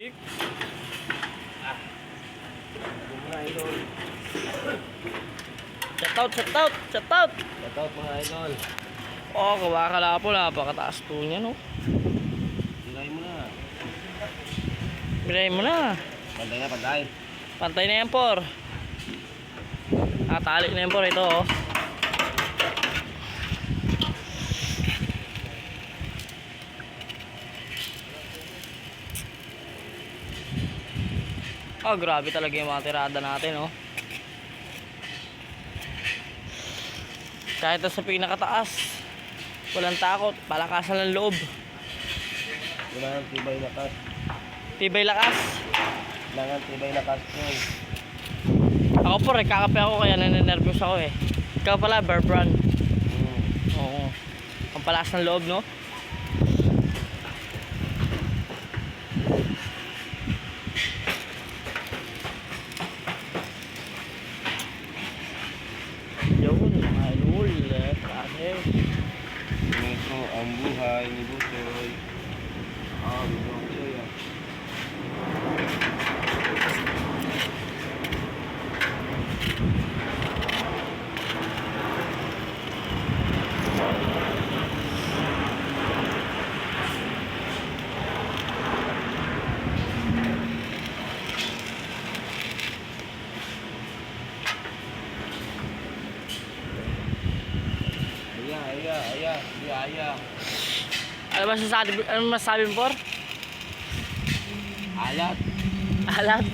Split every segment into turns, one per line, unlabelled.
Mga idol.
Shout out, shout out, shout out.
Shout out mga idol.
Oh, kawakala po, napakataas po niya, no?
Bilay mo na.
Bilay mo na.
Pantay na, pantay.
Pantay na yan, por. Tali na yan, por. Ito, oh. Oh, grabe talaga yung mga tirada natin, oh. Kahit sa pinakataas, walang takot, palakasan ng loob.
Kailangan tibay na kas.
Tibay lakas.
Kailangan tibay na kas nyo.
Ako po, kakape ako kaya naninervous ako eh. Ikaw pala, Bear Brand. Oo. Ang palas ng loob, no? Yun, mga ilul. Kasi.
Ito ang buhay ni Busoy. Busoy ah. Aya.
Ano masasabi mo, por?
Alat.
Alat.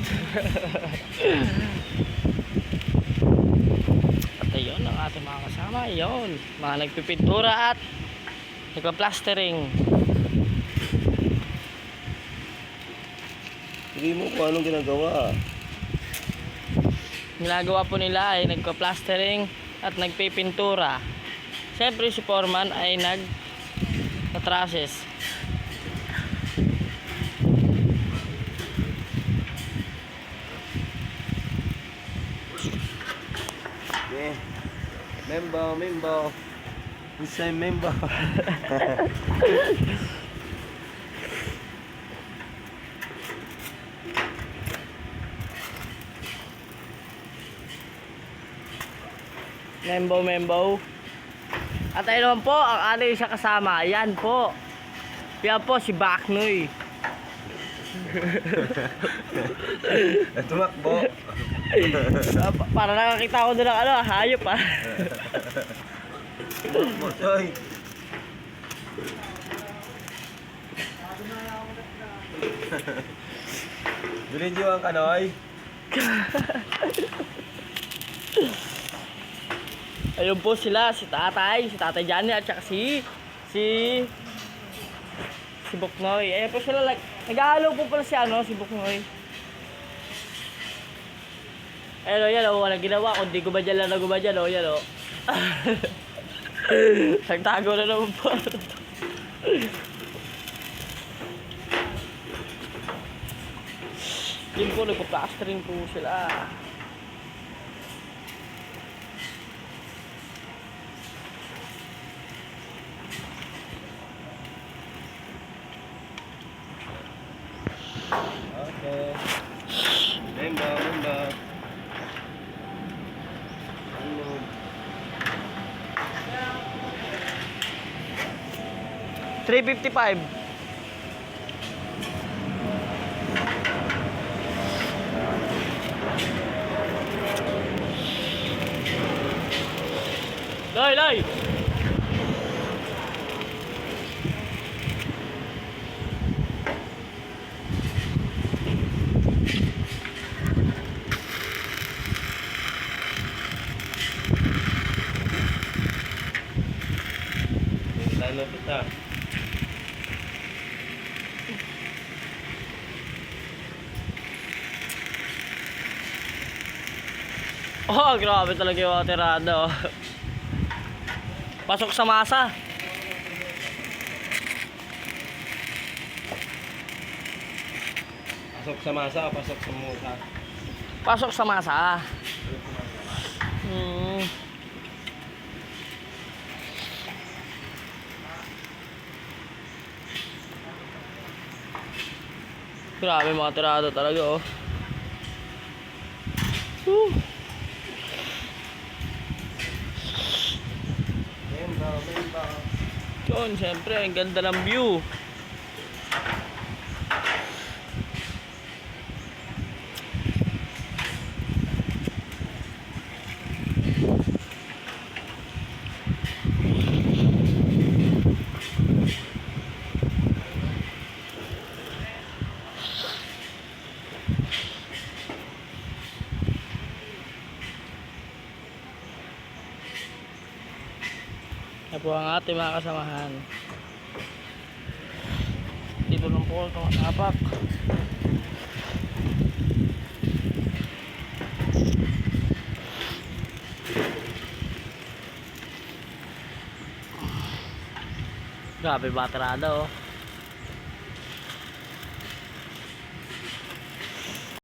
At ayun ang ating mga kasama. Ayun, mga nagpipintura at nagpa-plastering.
Hindi mo kung anong ginagawa.
Ginagawa po nila ay nagpa-plastering at nagpipintura. Siyempre si Foreman ay nag-traces.
Yeah. Membo. Usay membo.
Membo. At ayun naman po ang ating isa kasama. Yan po. Yan po si Baknoy.
Tumakbo.
Para nakakita ko doon ng hayop ah.
Tumakbo, Soy. Bilhin nyo ang kanoy.
Ayun po sila, si Tatay Johnny at saka si Buknoy. Ayun po sila, nag-aalaw po pala si Buknoy. Ayun, yan o, walang ginawa, kundi gumadyan lang na gumadyan o, yan o. Nagtago na naman po. Yun po, nagpa-plastering po sila.
Okay. Membo.
355. Loy.
Lalo kita.
Oh, grabe talaga yung mga tirada oh. Pasok sa masa.
Pasok sa masa, pasok sa musa.
Pasok sa masa. Grabe mga tirado talaga oh. Woo.
Bembo.
Yun, syempre, ang ganda ng view. Yan po ang ating mga kasamahan. Dito lang po ito matapak. Grabe baterada oh.